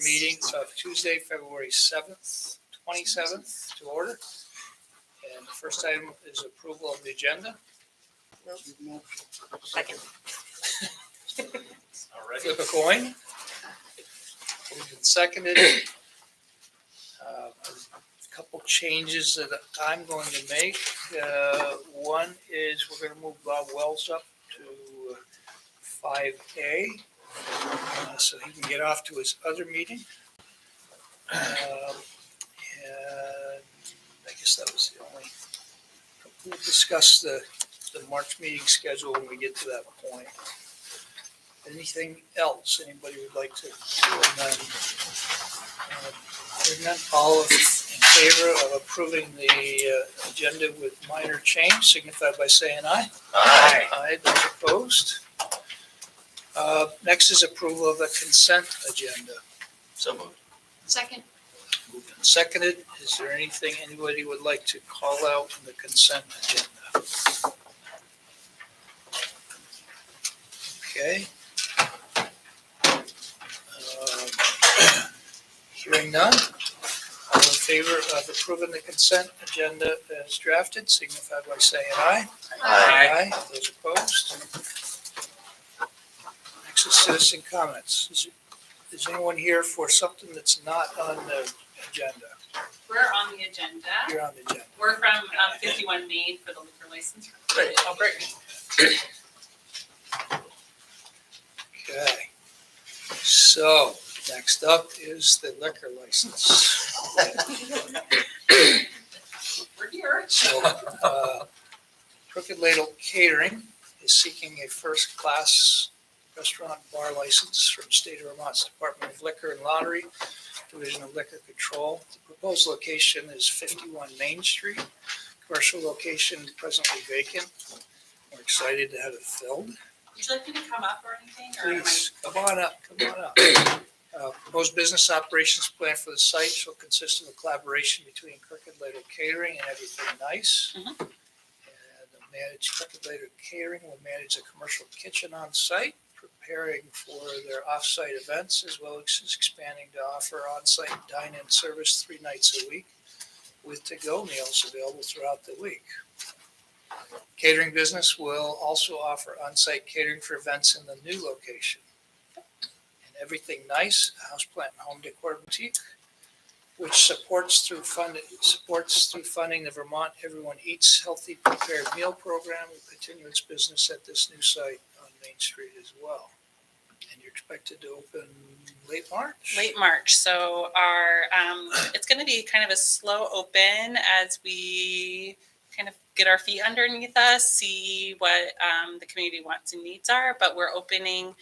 Meeting of Tuesday, February 7th, 27th to order. And the first item is approval of the agenda. Second. Flip a coin. Moved and seconded. A couple changes that I'm going to make. One is we're going to move Bob Wells up to 5A. So he can get off to his other meeting. And I guess that was the only, we'll discuss the March meeting schedule when we get to that point. Anything else anybody would like to amend? Hearing none, all in favor of approving the agenda with minor change, signify by saying aye. Aye. Aye, those opposed. Next is approval of the consent agenda. So moved. Second. Moved and seconded. Is there anything anybody would like to call out in the consent agenda? Okay. Hearing none. All in favor of approving the consent agenda as drafted, signify by saying aye. Aye. Those opposed? Next is citizen comments. Is anyone here for something that's not on the agenda? We're on the agenda. You're on the agenda. We're from 51 Main for the liquor license. Great. Oh, great. Okay. So next up is the liquor license. We're here. So Crooked Ladle Catering is seeking a first-class restaurant bar license from State of Vermont's Department of Liquor and Lottery, Division of Liquor Control. The proposed location is 51 Main Street. Commercial location presently vacant. We're excited to have it filled. Would you like me to come up or anything? Or am I- Please, come on up. Proposed business operations plan for the site shall consist of a collaboration between Crooked Ladle Catering and Everything Nice. Mhm. And the Crooked Ladle Catering will manage a commercial kitchen on site, preparing for their off-site events, as well as expanding to offer on-site dine-in service 3 nights a week with to-go meals available throughout the week. Catering business will also offer on-site catering for events in the new location. And Everything Nice, a houseplant and home decor boutique, which supports through funding the Vermont Everyone Eats Healthy Prepared Meal Program, will continue its business at this new site on Main Street as well. And you're expected to open late March? Late March. So our it's going to be kind of a slow open as we kind of get our feet underneath us, see what the community wants and needs are. But we're opening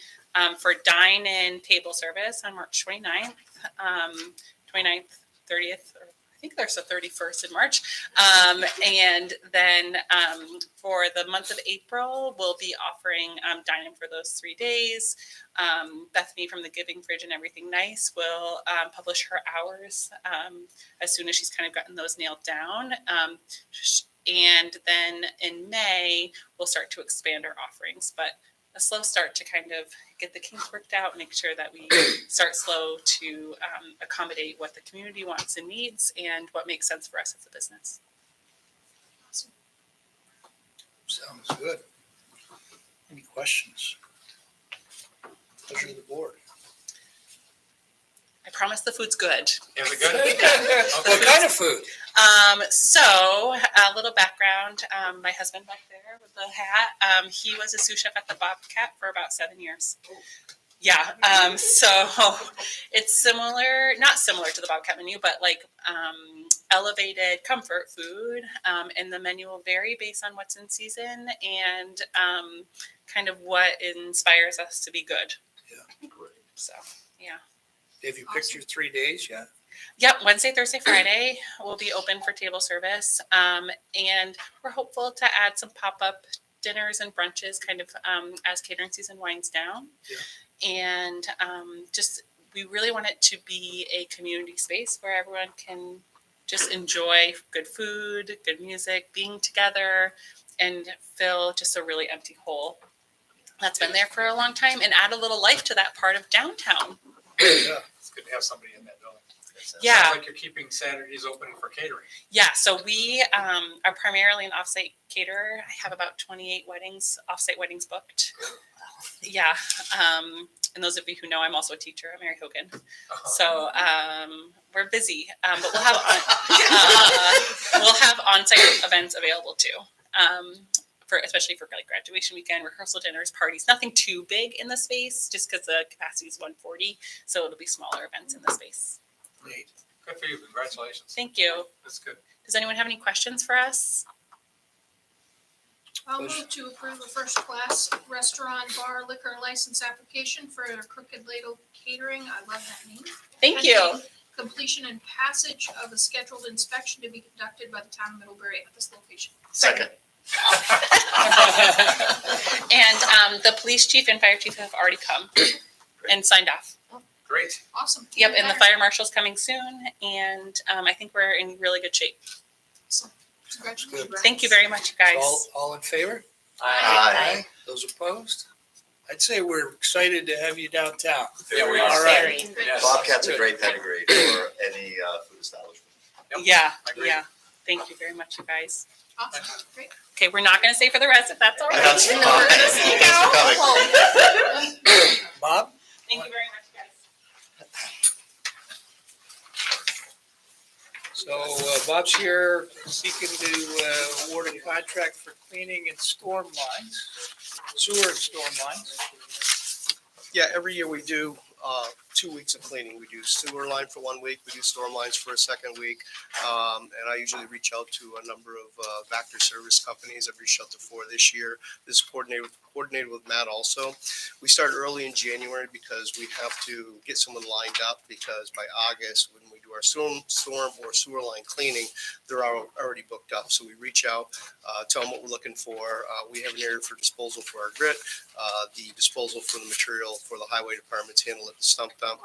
for dine-in table service on March 29th, 29th, 30th, or I think there's a 31st in March. And then for the month of April, we'll be offering dine-in for those 3 days. Bethany from the Giving Fridge and Everything Nice will publish her hours as soon as she's kind of gotten those nailed down. And then in May, we'll start to expand our offerings, but a slow start to kind of get the kinks worked out, make sure that we start slow to accommodate what the community wants and needs and what makes sense for us as a business. Sounds good. Any questions? Pleasure of the board. I promise the food's good. Is it good? What kind of food? So a little background, my husband back there with the hat, he was a sous chef at the Bobcat for about 7 years. Yeah. So it's similar, not similar to the Bobcat menu, but like elevated comfort food. And the menu will vary based on what's in season and kind of what inspires us to be good. Yeah. Great. So, yeah. Have you picked your 3 days yet? Yep, Wednesday, Thursday, Friday will be open for table service. And we're hopeful to add some pop-up dinners and brunches kind of as catering season winds down. Yeah. And just we really want it to be a community space where everyone can just enjoy good food, good music, being together, and fill just a really empty hole that's been there for a long time and add a little life to that part of downtown. Yeah. good to have somebody in that building. Yeah. Sounds like you're keeping Saturdays open for catering. Yeah, so we are primarily an offsite caterer. I have about 28 offsite weddings booked. Yeah, and those of you who know, I'm also a teacher at Mary Hogan. So we're busy, but we'll have on-site events available too. Especially for like graduation weekend, rehearsal dinners, parties. Nothing too big in the space, just because the capacity is 140. So it'll be smaller events in the space. Great. Good for you. Congratulations. Thank you. That's good. Does anyone have any questions for us? I'll move to approve a first-class restaurant bar liquor license application for Crooked Ladle Catering. I love that name. Thank you. Pending completion and passage of a scheduled inspection to be conducted by the town of Middlebury at this location. Second. And the police chief and fire chief have already come and signed off. Great. Awesome. Yep, and the fire marshal's coming soon, and I think we're in really good shape. Awesome. Congratulations. Good. Thank you very much, you guys. All in favor? Aye. Those opposed? I'd say we're excited to have you downtown. Yeah, we All are. right. Great. Yes. Bobcat's a great pedigree for any food establishment. Yep. Yeah, I agree. yeah. Thank you very much, you guys. Awesome. Great. Okay, we're not going to stay for the rest, if that's all right. That's And fine. then we're gonna sneak Thanks for coming. Bob? Thank you very much, guys. So Bob's here seeking to award a contract for cleaning and storm lines, sewer and storm lines. Yeah, every year we do 2 weeks of cleaning. We do sewer line for 1 week, we do storm lines for a second week. And I usually reach out to a number of Vector service companies. I've reached out to 4 this year. This is coordinated with Matt also. We start early in January because we have to get someone lined up, because by August, when we do our storm or sewer line cleaning, they're already booked up. So we reach out, tell them what we're looking for. We have an area for disposal for our grit. The disposal for the material for the highway department's handle at the stump dump.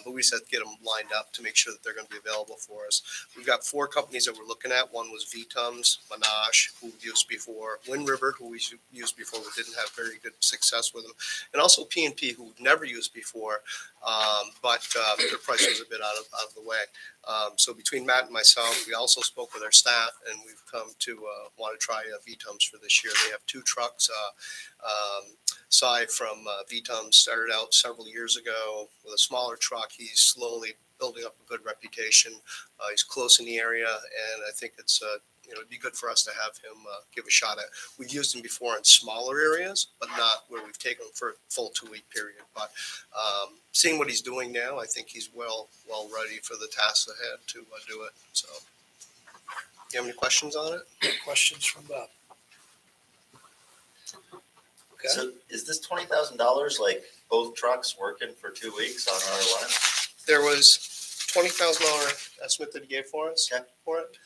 But we just have to get them lined up to make sure that they're going to be available for us. We've got 4 companies that we're looking at. One was VTUMS, Monash, who we used before, Wind River, who we used before. We didn't have very good success with them. And also P&P, who we've never used before, but their price was a bit out of the way. So between Matt and myself, we also spoke with our staff, and we've come to want to try VTUMS for this year. They have 2 trucks. Cy from VTUMS started out several years ago with a smaller truck. He's slowly building up a good reputation. He's close in the area, and I think it's it'd be good for us to have him give a shot at. We've used him before in smaller areas, but not where we've taken him for a full 2-week period. But seeing what he's doing now, I think he's well ready for the tasks ahead to do it. So, you have any questions on it? Questions from Bob? Okay. So is this $20,000 like both trucks working for 2 weeks on our line? There was $20,000 estimate that he gave for us Okay. for it.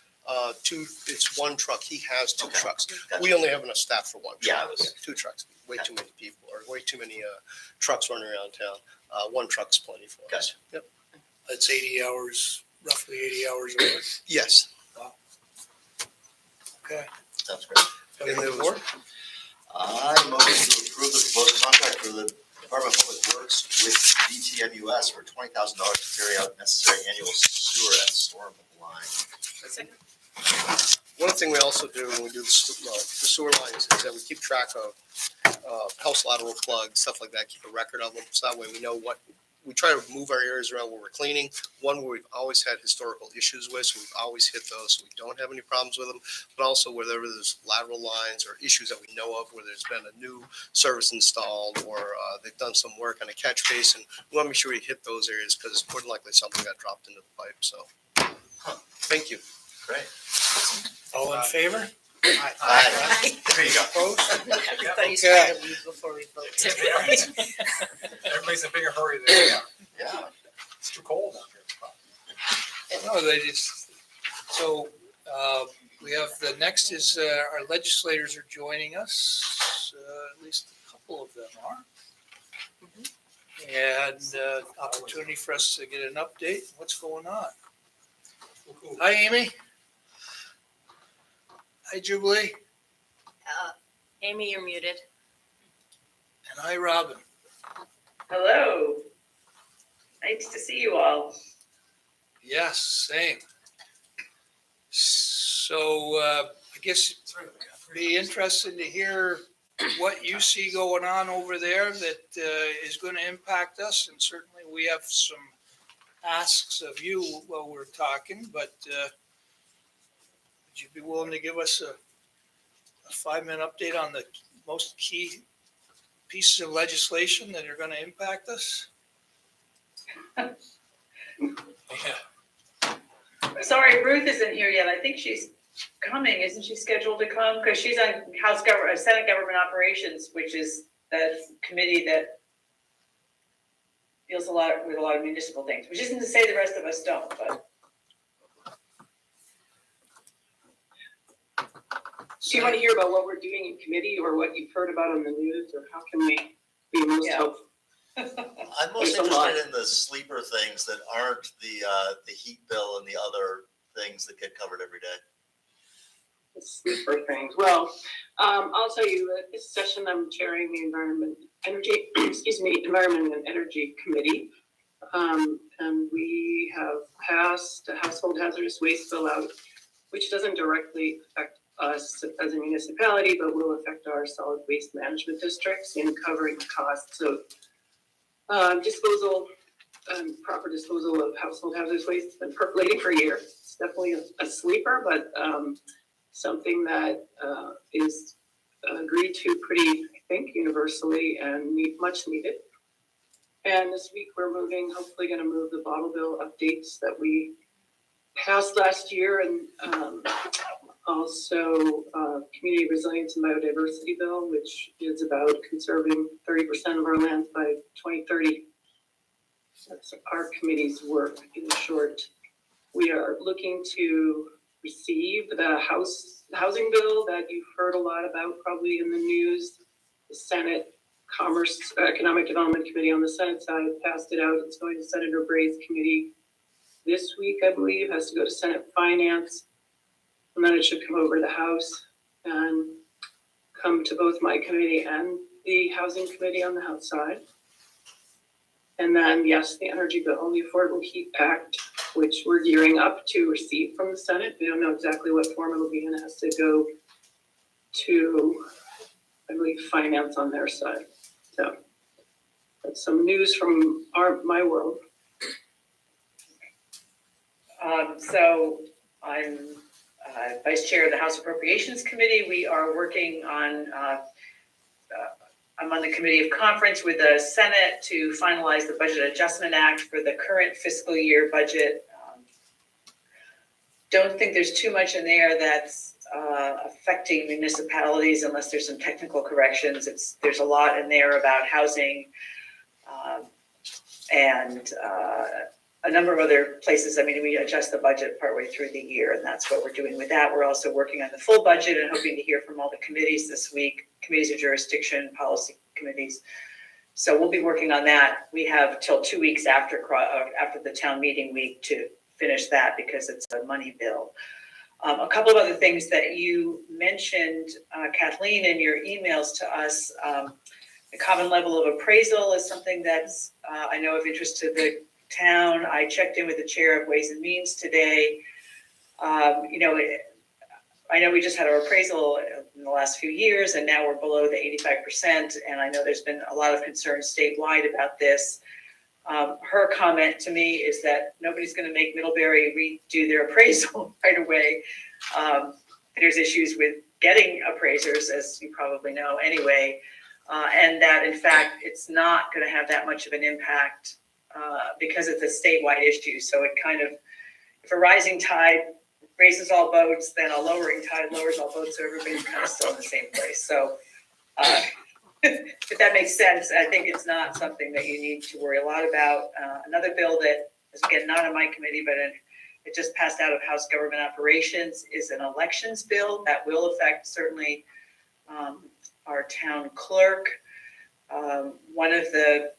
It's 1 truck. He has 2 Okay. trucks. Gotcha. We only have enough staff for 1 truck. Yeah, I was- 2 trucks. Way Okay. too many people, or way too many trucks running around town. 1 truck's plenty for us. Gotcha. Yep. That's 80 hours, roughly 80 hours a week. Yes. Okay. Sounds great. Have And a there was- report? I motion to approve the proposed contract for the Department of Public Works with DTMUS for $20,000 to carry out necessary annual sewer and storm line. One thing we also do when we do the sewer lines is that we keep track of house lateral plugs, stuff like that, keep a record of them. So that way we know what, we try to move our areas around where we're cleaning. One where we've always had historical issues with, so we've always hit those, so we don't have any problems with them. But also wherever there's lateral lines or issues that we know of, where there's been a new service installed or they've done some work on a catch basin, we want to make sure we hit those areas because it's more than likely something got dropped into the pipe. So, thank you. Great. All in favor? Aye. There you go. Opposed? Everybody's Okay. trying to leave before we vote. Everybody's in a bigger hurry than we are. Yeah. It's too cold out here. No, they just, so we have, the next is our legislators are joining us, at least a couple of them are. And opportunity for us to get an update, what's going on. Hi, Amy. Hi, Jubilee. Amy, you're muted. And hi, Robin. Hello. Nice to see you all. Yes, same. So I guess it'd be interesting to hear what you see going on over there that is going to impact us. And certainly we have some asks of you while we're talking, but would you be willing to give us a 5-minute update on the most key pieces of legislation that are going to impact us? Yeah. Sorry, Ruth isn't here yet. I think she's coming. Isn't she scheduled to come? Because she's on Senate Government Operations, which is that committee that deals with a lot of municipal things, which isn't to say the rest of us don't, but. Do you want to hear about what we're doing in committee or what you've heard about on the news, or how can we be most Yeah. helpful? I'm most There's a lot. interested in the sleeper things that aren't the heat bill and the other things that get covered every day. The sleeper things. Well, I'll tell you that this session I'm chairing the Environment and Energy Committee. And we have passed a household hazardous waste bill out, which doesn't directly affect us as a municipality, but will affect our solid waste management districts in covering the costs of disposal, proper disposal of household hazardous waste. It's been percolating for a year. It's definitely a sleeper, but something that is agreed to pretty, I think, universally and much needed. And this week we're hopefully going to move the bottle bill updates that we passed last year, and also community resilience and biodiversity bill, which is about conserving 30% of our lands by 2030. That's our committee's work in short. We are looking to receive the housing bill that you've heard a lot about probably in the news. The Senate Economic Development Committee on the Senate side passed it out. It's going to Senator Bray's committee this week, I believe, has to go to Senate Finance. And then it should come over to the House and come to both my committee and the Housing Committee on the House side. And then, yes, the energy bill, the Affordable Heat Act, which we're gearing up to receive from the Senate. We don't know exactly what form it'll be in. It has to go to, I believe, Finance on their side. So that's some news from my world. So I'm Vice Chair of the House Appropriations Committee. We are working on, I'm on the Committee of Conference with the Senate to finalize the Budget Adjustment Act for the current fiscal year budget. Don't think there's too much in there that's affecting municipalities unless there's some technical corrections. There's a lot in there about housing and a number of other places. I mean, we adjust the budget partway through the year, and that's what we're doing with that. We're also working on the full budget and hoping to hear from all the committees this week, committees of jurisdiction, policy committees. So we'll be working on that. We have till 2 weeks after the town meeting week to finish that because it's a money bill. A couple of other things that you mentioned, Kathleen, in your emails to us. The common level of appraisal is something that's I know of interest to the town. I checked in with the chair of Ways and Means today. I know we just had our appraisal in the last few years, and now we're below the 85%. And I know there's been a lot of concern statewide about this. Her comment to me is that nobody's going to make Middlebury redo their appraisal right away. There's issues with getting appraisers, as you probably know anyway, and that in fact it's not going to have that much of an impact because it's a statewide issue. So it kind of, if a rising tide raises all boats, then a lowering tide lowers all boats, so everybody's kind of still in the same place. So if that makes sense, I think it's not something that you need to worry a lot about. Another bill that is, again, not on my committee, but it just passed out of House Government Operations is an elections bill that will affect certainly our town clerk. One of the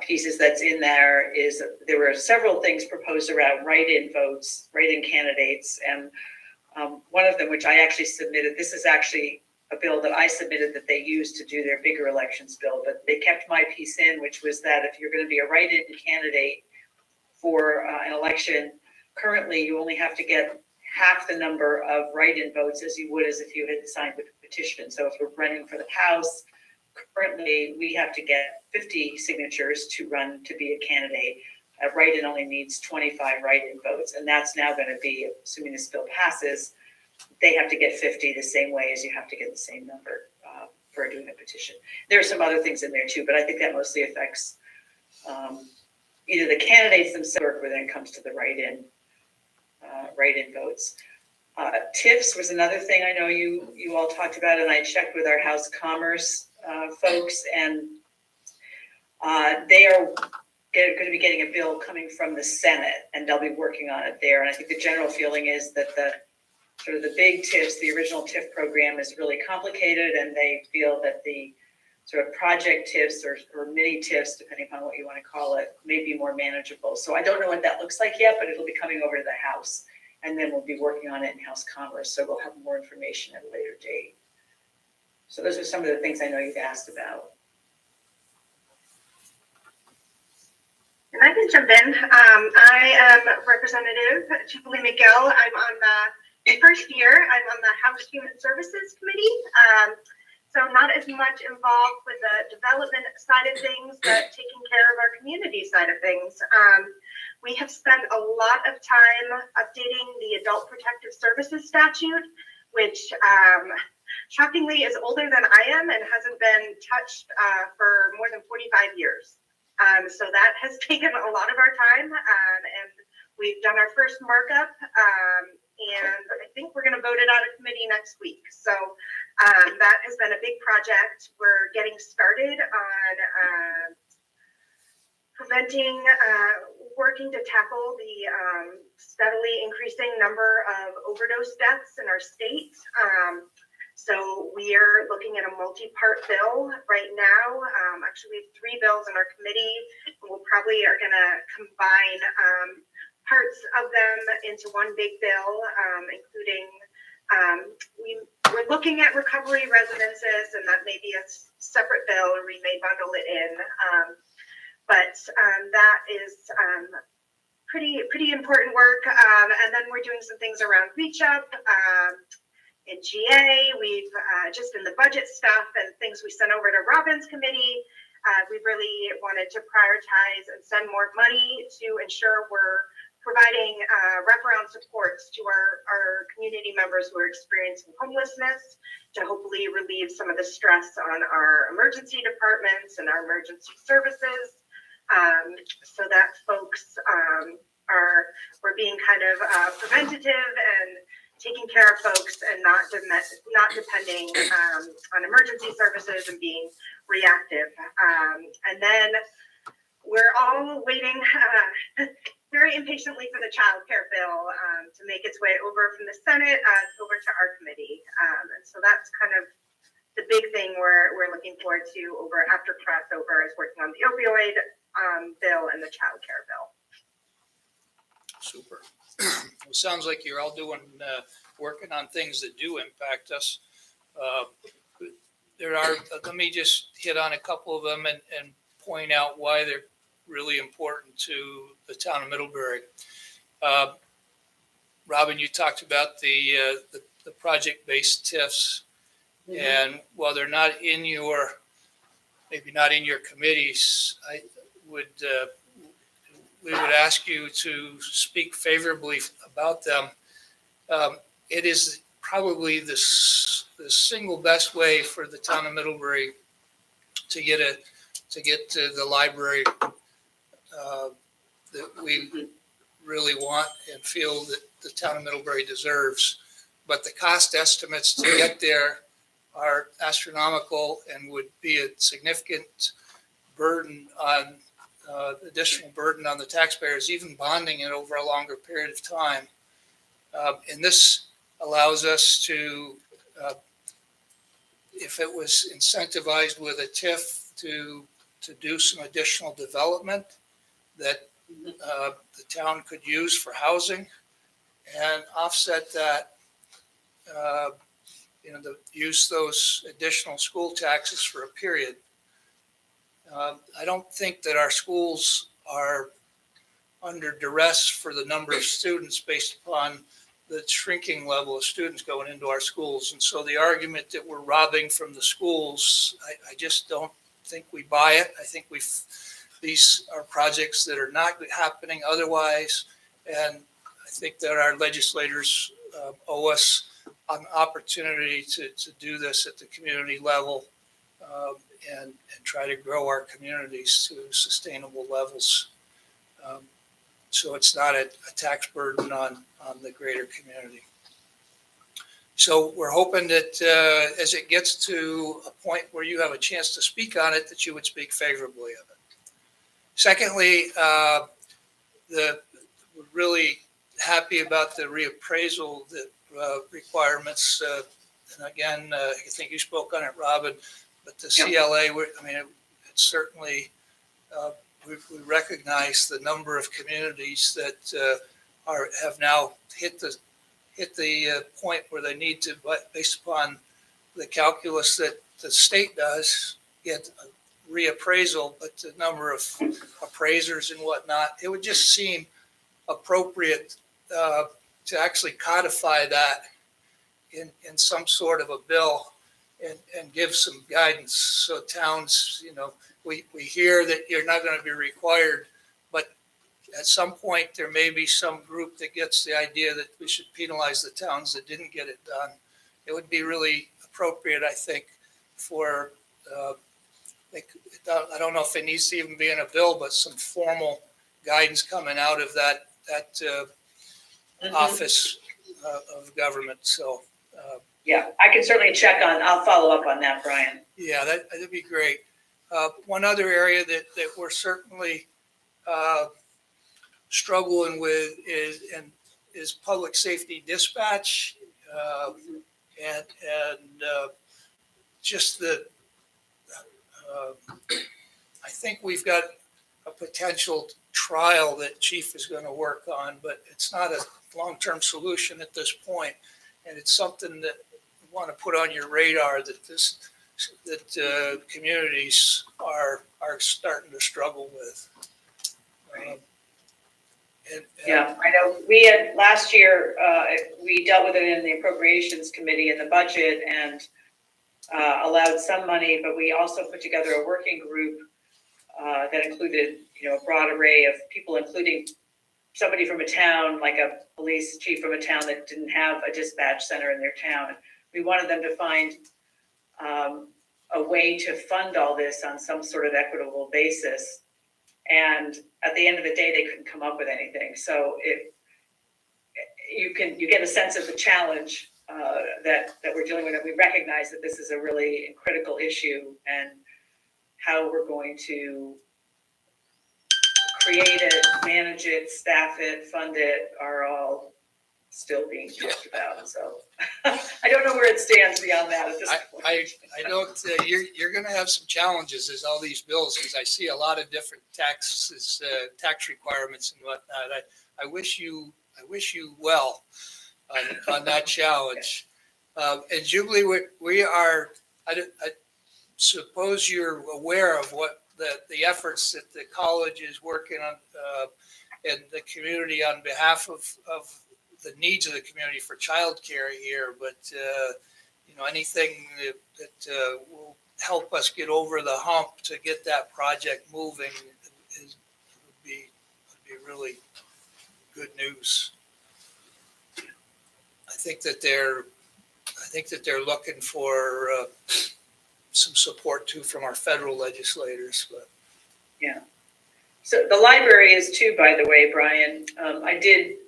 pieces that's in there is there were several things proposed around write-in votes, write-in candidates, and one of them, which I actually submitted, this is actually a bill that I submitted that they used to do their bigger elections bill, but they kept my piece in, which was that if you're going to be a write-in candidate, for an election. Currently, you only have to get half the number of write-in votes as you would as if you had signed the petition. So if we're running for the House, currently we have to get 50 signatures to run to be a candidate. A write-in only needs 25 write-in votes, and that's now going to be, assuming this bill passes, they have to get 50 the same way as you have to get the same number for doing a petition. There are some other things in there too, but I think that mostly affects either the candidates themselves or then comes to the write-in votes. TIFs was another thing I know you all talked about, and I checked with our House Commerce folks, and they are going to be getting a bill coming from the Senate, and they'll be working on it there. And I think the general feeling is that the sort of the big TIFs, the original TIF program, is really complicated, and they feel that the sort of project TIFs or mini TIFs, depending upon what you want to call it, may be more manageable. So I don't know what that looks like yet, but it'll be coming over to the House, and then we'll be working on it in House Commerce. So we'll have more information at a later date. So those are some of the things I know you've asked about. And I can jump in. I am Representative Jubilee McGill. I'm on the first year. I'm on the House Human Services Committee. So not as much involved with the development side of things, but taking care of our community side of things. We have spent a lot of time updating the Adult Protective Services statute, which shockingly is older than I am and hasn't been touched for more than 45 years. So that has taken a lot of our time, and we've done our first markup, and I think we're going to vote it out of committee next week. So that has been a big project. We're getting started on working to tackle the steadily increasing number of overdose deaths in our state. So we are looking at a multi-part bill right now. Actually, we have 3 bills in our committee. We'll probably are going to combine parts of them into one big bill, including we're looking at recovery residences, and that may be a separate bill, or we may bundle it in. But that is pretty important work. And then we're doing some things around Reach Up. In GA, we've just in the budget stuff and things we sent over to Robin's committee, we really wanted to prioritize and send more money to ensure we're providing wraparound supports to our community members who are experiencing homelessness, to hopefully relieve some of the stress on our emergency departments and our emergency services, so that folks we're being kind of preventative and taking care of folks and not depending on emergency services and being reactive. And then we're all waiting very impatiently for the child care bill to make its way over from the Senate over to our committee. And so that's kind of the big thing we're looking forward to over after crossover, is working on the opioid bill and the child care bill. Super. Well, sounds like you're all doing, working on things that do impact us. Let me just hit on a couple of them and point out why they're really important to the town of Middlebury. Robin, you talked about the project-based TIFs, and while they're not in your, maybe not in your committees, we would ask you to speak favorably about them. It is probably the single best way for the town of Middlebury to get to the library that we really want and feel that the town of Middlebury deserves. But the cost estimates to get there are astronomical and would be a significant burden on additional burden on the taxpayers, even bonding it over a longer period of time. And this allows us to, if it was incentivized with a TIF to do some additional development that the town could use for housing, and offset that, use those additional school taxes for a period. I don't think that our schools are under duress for the number of students based upon the shrinking level of students going into our schools. And so the argument that we're robbing from the schools, I just don't think we buy it. I think these are projects that are not happening otherwise. And I think that our legislators owe us an opportunity to do this at the community level and try to grow our communities to sustainable levels. So it's not a tax burden on the greater community. So we're hoping that as it gets to a point where you have a chance to speak on it, that you would speak favorably of it. Secondly, we're really happy about the reappraisal requirements. And again, I think you spoke on it, Robin, but the CLA, it's certainly, we recognize the number of communities that have now hit the point where they need to, but based upon the calculus that the state does, get a reappraisal, but the number of appraisers and whatnot, it would just seem appropriate to actually codify that in some sort of a bill and give some guidance. So towns, we hear that you're not going to be required, but at some point there may be some group that gets the idea that we should penalize the towns that didn't get it done. It would be really appropriate, I think, for, I don't know if it needs to even be in a bill, but some formal guidance coming out of that office of government. So, Yeah, I can certainly I'll follow up on that, Brian. yeah, that'd be great. One other area that we're certainly struggling with is public safety dispatch, and just I think we've got a potential trial that Chief is going to work on, but it's not a long-term solution at this point. And it's something that we want to put on your radar that communities are starting to struggle with. Yeah, I know. We had last year, we dealt with it in the appropriations committee in the budget and allowed some money, but we also put together a working group that included, a broad array of people, including somebody from a town, like a police chief from a town that didn't have a dispatch center in their town. We wanted them to find a way to fund all this on some sort of equitable basis. And at the end of the day, they couldn't come up with anything. So you get a sense of the challenge that we're dealing with. And we recognize that this is a really critical issue, and how we're going to create it, manage it, staff it, fund it are all still being talked about. So I don't know where it stands beyond that at this point. I don't. You're going to have some challenges as all these bills, because I see a lot of different taxes, tax requirements and whatnot. I wish you well on that challenge. And Jubilee, we are. I suppose you're aware of what the efforts that the college is working on and the community on behalf of the needs of the community for childcare here. But anything that will help us get over the hump to get that project moving would be really good news. I think that they're looking for some support too from our federal legislators. But yeah. So the library is too, by the way, Brian. I did.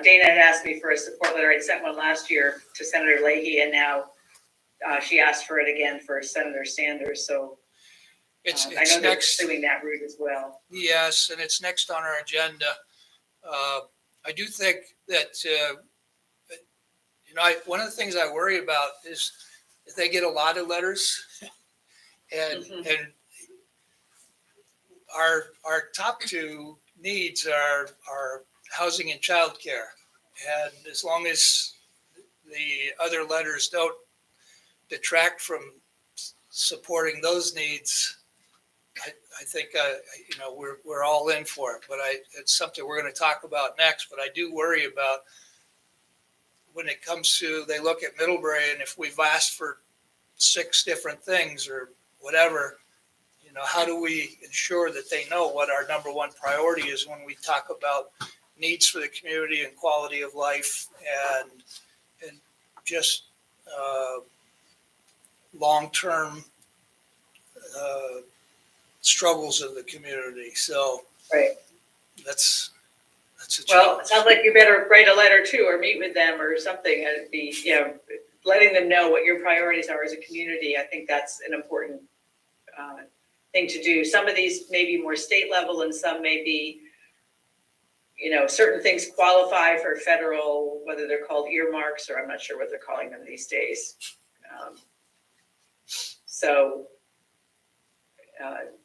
Dana had asked me for a support letter. I sent one last year to Senator Leahy, and now she asked for it again for Senator Sanders. So it's I know they're next, pursuing that route as well. Yes, and it's next on our agenda. I do think that one of the things I worry about is if they get a lot of letters, and our top two needs are housing and childcare, and as long as the other letters don't detract from supporting those needs, I think, we're all in for it, but it's something we're going to talk about next, but I do worry about when it comes to, they look at Middlebury, and if we've asked for 6 different things or whatever, how do we ensure that they know what our number one priority is when we talk about needs for the community and quality of life and just long-term struggles of the community. So Right. that's a Well, challenge. it sounds like you better write a letter too, or meet with them or something, and be, letting them know what your priorities are as a community. I think that's an important thing to do. Some of these may be more state level, and some may be, certain things qualify for federal, whether they're called earmarks, or I'm not sure what they're calling them these days.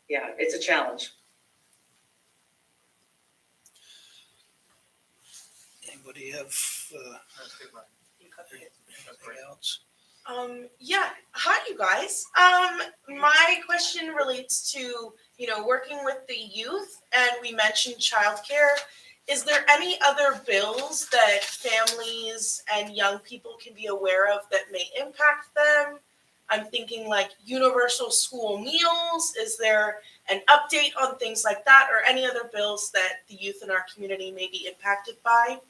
Yeah, it's a challenge. Anybody have anything else? Yeah. Hi, you guys. My question relates to, working with the youth, and we mentioned childcare. Is there any other bills that families and young people can be aware of that may impact them? I'm thinking like universal school meals. Is there an update on things like that, or any other bills that the youth in our community may be impacted by?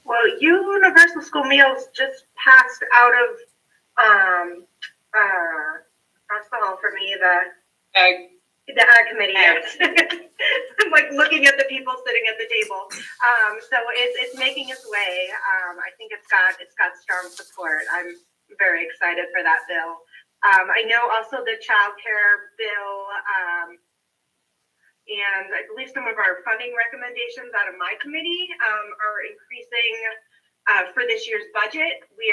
Well, universal school meals just passed out of, across the hall for me, the ag committee. Yes. I'm like looking at the people sitting at the table. So it's making its way. I think it's got strong support. I'm very excited for that bill. I know also the child care bill, and I believe some of our funding recommendations out of my committee are increasing for this year's budget. We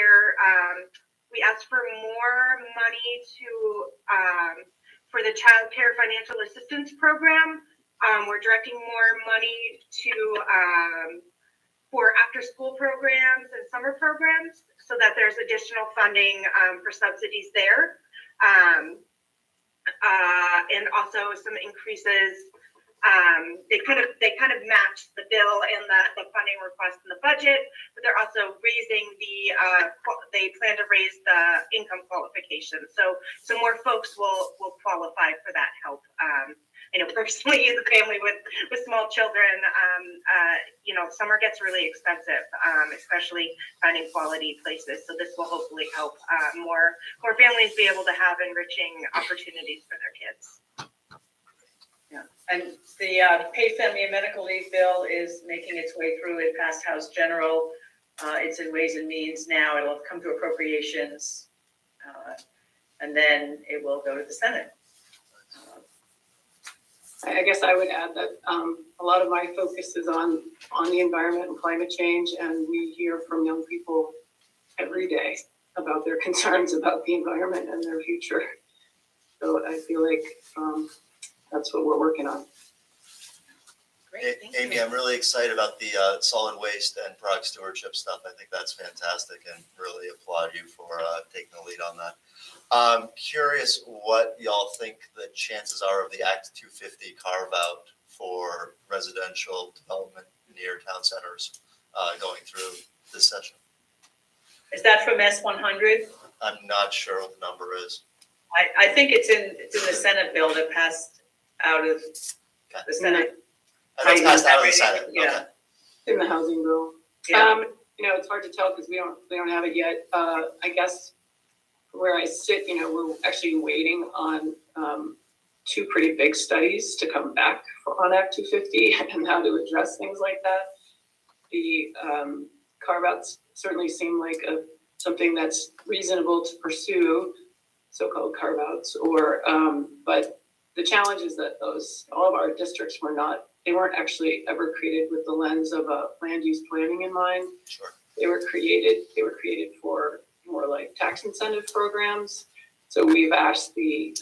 asked for more money for the child care financial assistance program. We're directing more money for after school programs and summer programs, so that there's additional funding for subsidies there. And also some increases. They kind of match the bill and the funding request in the budget, but they're also raising they plan to raise the income qualification. So more folks will qualify for that help. I know personally, as a family with small children, summer gets really expensive, especially finding quality places. So this will hopefully help more families be able to have enriching opportunities for their kids. Yeah, and the paid family and medical leave bill is making its way through. It passed House General. It's in Ways and Means now. It'll come to appropriations, and then it will go to the Senate. I guess I would add that a lot of my focus is on the environment and climate change, and we hear from young people every day about their concerns about the environment and their future. So I feel like that's what we're working on. Great, thank Amy, you. I'm really excited about the solid waste and product stewardship stuff. I think that's fantastic, and really applaud you for taking the lead on that. I'm curious what y'all think the chances are of the Act 250 carve out for residential development near town centers going through this session. Is that from S100? I'm not sure what the number is. I think it's in the Senate bill that passed out of the Senate. That's passed out of the Senate. Yeah. Okay. In the housing bill. Yeah. It's hard to tell because we don't have it yet. I guess where I sit, we're actually waiting on 2 pretty big studies to come back on Act 250 and how to address things like that. The carve-outs certainly seem like something that's reasonable to pursue, so-called carve-outs, but the challenge is that all of our districts weren't actually ever created with the lens of a land use planning in mind. Sure. They were created for more like tax incentive programs. So we've asked the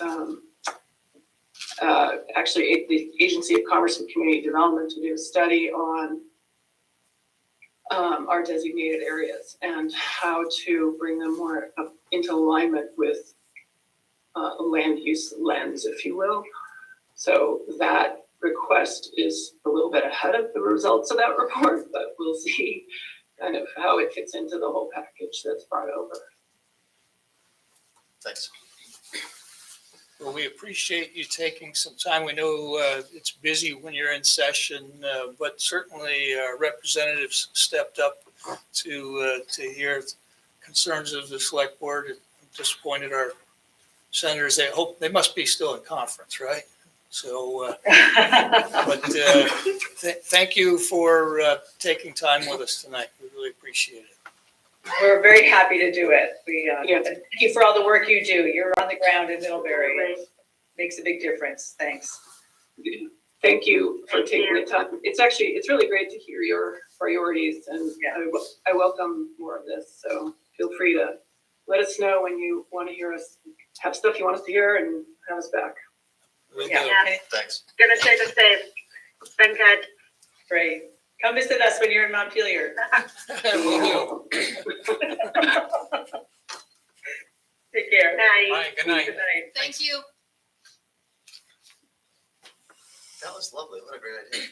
Agency of Commerce and Community Development to do a study on our designated areas and how to bring them more into alignment with land use lens, if you will. So that request is a little bit ahead of the results of that report, but we'll see kind of how it fits into the whole package that's brought over. Thanks. Well, we appreciate you taking some time. We know it's busy when you're in session, but certainly representatives stepped up to hear concerns of the select board. It disappointed our senators. They must be still in conference, right? So, but thank you for taking time with us tonight. We really appreciate it. We're very happy to do it. Yeah. Thank you for all the work you do. You're on the ground in Middlebury. It makes a big difference. Thanks. Thank you for taking the time. It's really great to hear your priorities, and I welcome more of this. So feel free to let us know when you want to hear us, have stuff you want us to hear, and have us back. We'll do. Thanks. Gonna say the same. It's been good. Great. Come visit us when you're in Montpelier. We'll do. Take care. Night. Bye, good night. Good night. Thank you. That was lovely. What a great idea.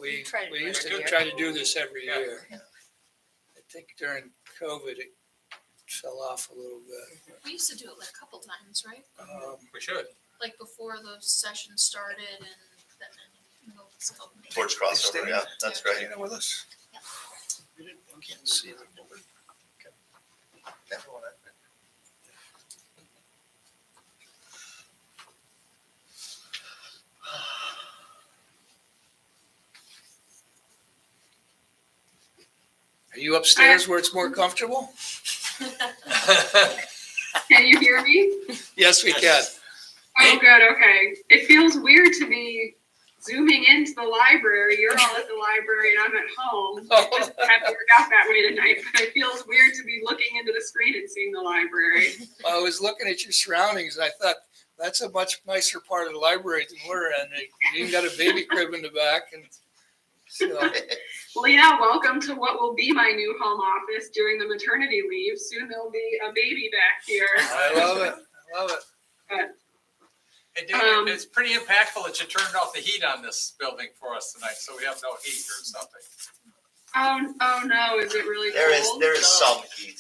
We tried it used to every year. try to do this every Yeah. year. I think during COVID, it fell off a little bit. We used to do it like a couple times, right? We should. Like before the session started and then, it's called. Torch crossover, yeah, that's great. Staying with us? We can't see the board. Are you upstairs where it's more comfortable? Can you hear me? Yes, we can. Oh, good, okay. It feels weird to be zooming into the library. You're all at the library and I'm at home. It just had to work out that way tonight, but it feels weird to be looking into the screen and seeing the library. I was looking at your surroundings and I thought, that's a much nicer part of the library than we're in. You even got a baby crib in the back and so. Well, yeah, welcome to what will be my new home office during the maternity leave. Soon there'll be a baby back here. I love it, I love it. Hey, David, it's pretty impactful that you turned off the heat on this building for us tonight, so we have no heat or something. Oh no, is it really cold? There is some heat.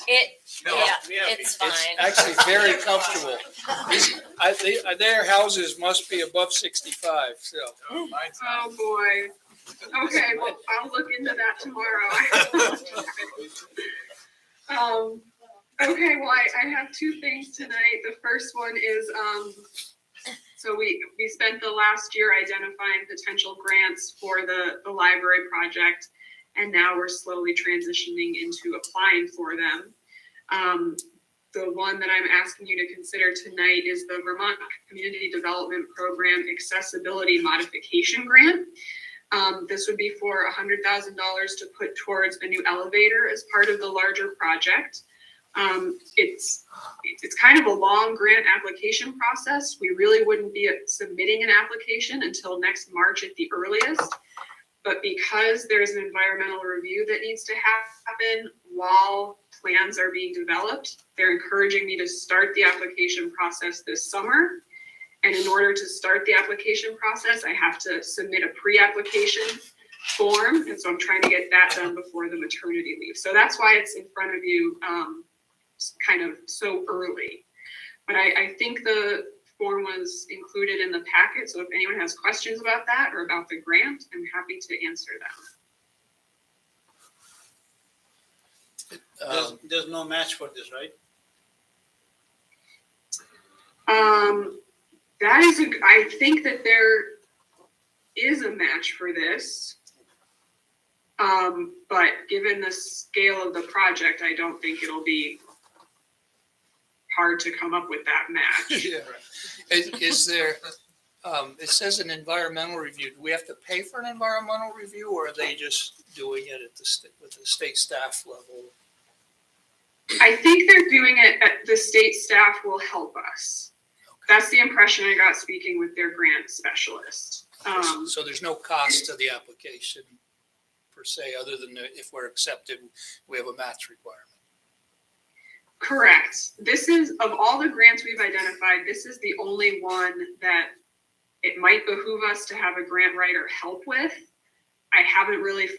No, It's fine. It's actually very comfortable. Their houses must be above 65, so. mine's Oh, boy. Okay, well, I'll look into that tomorrow. Okay, well, I have two things tonight. The first one is, so we spent the last year identifying potential grants for the library project, and now we're slowly transitioning into applying for them. The one that I'm asking you to consider tonight is the Vermont Community Development Program Accessibility Modification Grant. This would be for $100,000 to put towards a new elevator as part of the larger project. It's kind of a long grant application process. We really wouldn't be submitting an application until next March at the earliest. But because there's an environmental review that needs to happen while plans are being developed, they're encouraging me to start the application process this summer. And in order to start the application process, I have to submit a pre-application form. And so I'm trying to get that done before the maternity leave. So that's why it's in front of you kind of so early. But I think the form was included in the packet. So if anyone has questions about that or about the grant, I'm happy to answer them. There's no match for this, right? That is I think that there is a match for this. But given the scale of the project, I don't think it'll be hard to come up with that match. Yeah. Is there, it says an environmental review. Do we have to pay for an environmental review or are they just doing it at with the state staff level? I think they're doing it at the state staff will help us. That's the impression I got speaking with their grant specialist. So there's no cost to the application per se, other than if we're accepted, we have a match requirement. Correct. This is, of all the grants we've identified, this is the only one that it might behoove us to have a grant writer help with. I haven't really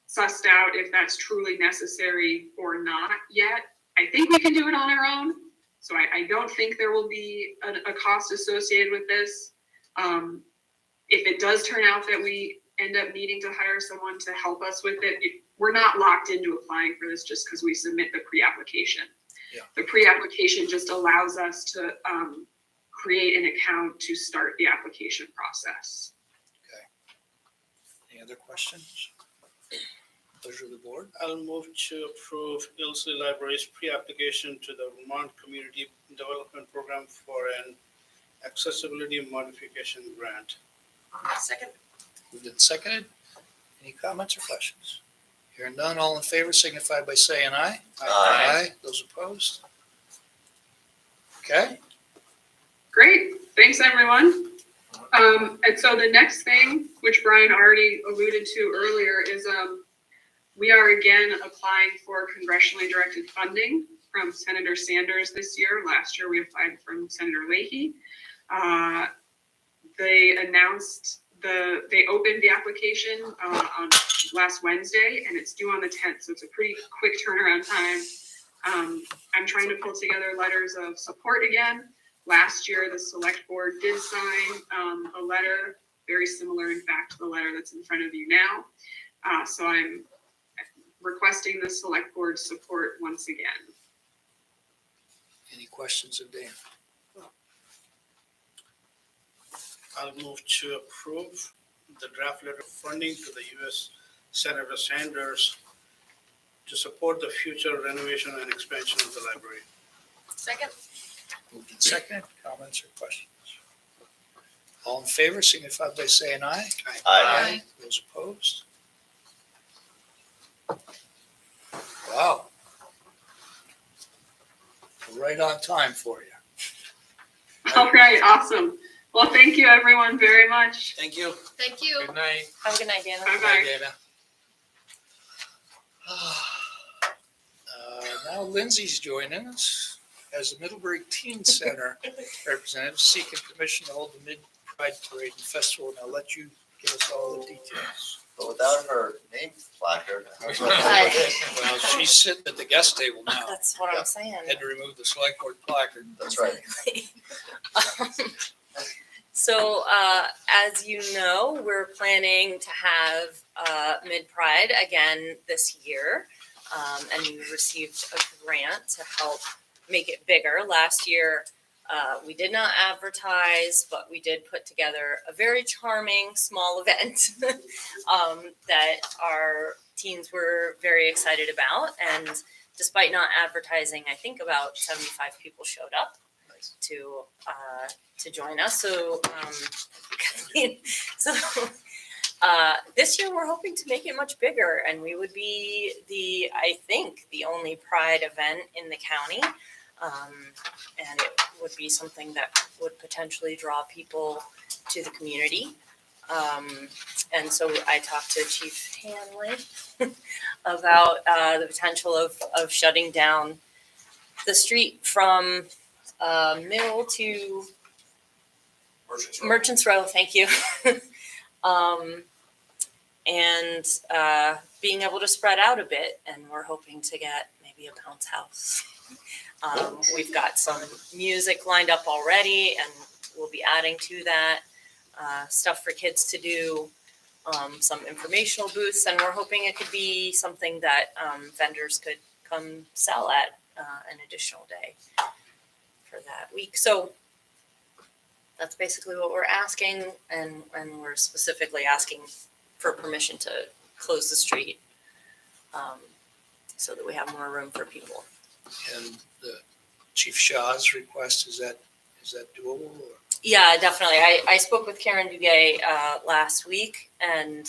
sussed out if that's truly necessary or not yet. I think we can do it on our own. So I don't think there will be a cost associated with this. If it does turn out that we end up needing to hire someone to help us with it, we're not locked into applying for this just because we submit the pre-application. Yeah. The pre-application just allows us to create an account to start the application process. Any other questions? Pleasure of the board. I'll move to approve Ilsley Library's pre-application to the Vermont Community Development Program for an accessibility modification grant. Second. Moved and seconded. Any comments or questions? Hearing none, all in favor signify by saying aye. Aye. Those opposed? Okay, Great, thanks everyone. And so the next thing, which Brian already alluded to earlier, is we are again applying for congressionally directed funding from Senator Sanders this year. Last year we applied from Senator Leahy. They announced they opened the application on last Wednesday, and it's due on the 10th, so it's a pretty quick turnaround time. I'm trying to pull together letters of support again. Last year, the select board did sign a letter, very similar, in fact, to the letter that's in front of you now. So I'm requesting the select board support once again. any questions of Dan? I'll move to approve the draft letter of funding to the U.S. Senator Sanders to support the future renovation and expansion of the library. Second. Moved and seconded. Comments or questions? All in favor signify by saying aye. Aye. Those opposed? Wow. We're right on time for you. All right, awesome. Well, thank you everyone very much. Thank you. Thank you. Good night. Have a good night, Dana. Bye-bye. Dana. Now Lindsay's joining us as the Middlebury Teen Center representative, seeking permission to hold the Mid-Pride Parade and Festival, and I'll let you give us all the details. But without her name placard. Well, she's sitting at the guest table now. That's what Yeah. I'm saying. Had to remove the select board placard. That's right. So, as you know, we're planning to have Mid-Pride again this year. And we received a grant to help make it bigger. Last year, we did not advertise, but we did put together a very charming small event that our teens were very excited about. And despite not advertising, I think about 75 people showed up to join us. So, this year we're hoping to make it much bigger, and we would be I think the only Pride event in the county. And it would be something that would potentially draw people to the community. And so I talked to Chief Hanley about the potential of shutting down the street from Mill to Merchants Row. Thank you. And being able to spread out a bit, and we're hoping to get maybe a bounce house. We've got some music lined up already, and we'll be adding to that. Stuff for kids to do, some informational booths, and we're hoping it could be something that vendors could come sell at an additional day for that week. So that's basically what we're asking, and we're specifically asking for permission to close the street so that we have more room for people. And the Chief Shaw's request, is that doable? Or? Yeah, definitely. I spoke with Karen Duguay last week, and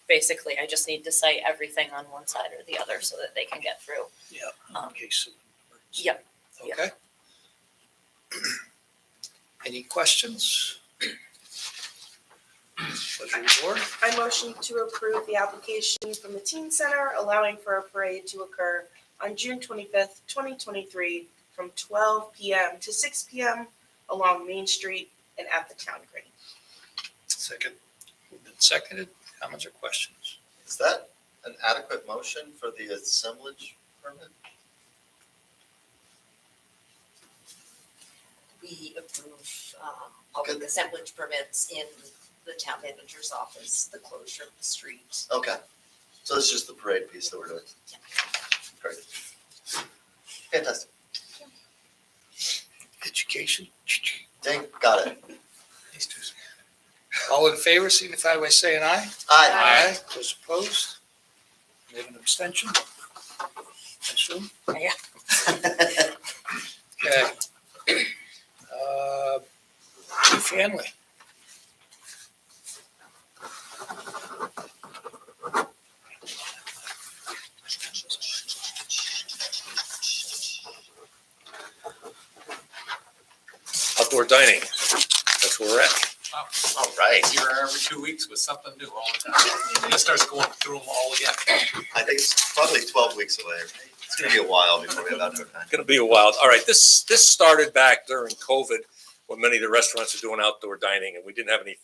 basically I just need to cite everything on one side or the other so that they can get through. Yeah, in case of emergency. Yep. Okay. Any questions? Pleasure of the board. I motion to approve the application from the Teen Center allowing for a parade to occur on June 25th, 2023, from 12 p.m. to 6 p.m. along Main Street and at the town green. Second. Moved and seconded. Comments or questions? Is that an adequate motion for the assemblage permit? We approve public assemblage permits in the town manager's office, the closure of the street. Okay, so it's just the parade piece that we're doing. Great. Fantastic. Education. Dang, got it. These two. All in favor, signify by saying aye. Aye. Those opposed? We have an abstention? I assume? Yeah. Okay. Family. Outdoor dining, that's where we're at. Wow. All right. Here every 2 weeks with something new all the time. This starts going through them all again. I think it's probably 12 weeks away. It's gonna be a while before we have outdoor dining. Gonna be a while. All right, this started back during COVID when many of the restaurants are doing outdoor dining and we didn't have any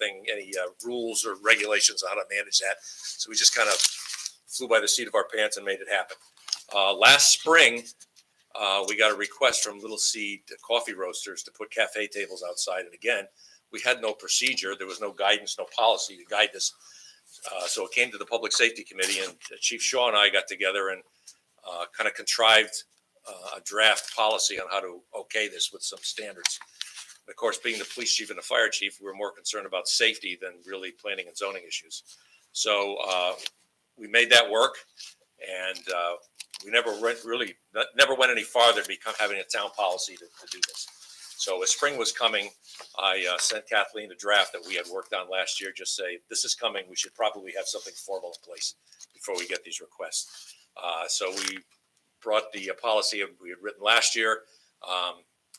rules or regulations on how to manage that. So we just kind of flew by the seat of our pants and made it happen. Last spring, we got a request from Little Seed Coffee Roasters to put cafe tables outside. And again, we had no procedure. There was no guidance, no policy to guide this. So it came to the Public Safety Committee and Chief Shaw and I got together and kind of contrived a draft policy on how to okay this with some standards. And of course, being the police chief and the fire chief, we were more concerned about safety than really planning and zoning issues. So we made that work and we never went any farther to become having a town policy to do this. So as spring was coming, I sent Kathleen a draft that we had worked on last year, just say, this is coming, we should probably have something formal in place before we get these requests. So we brought the policy we had written last year.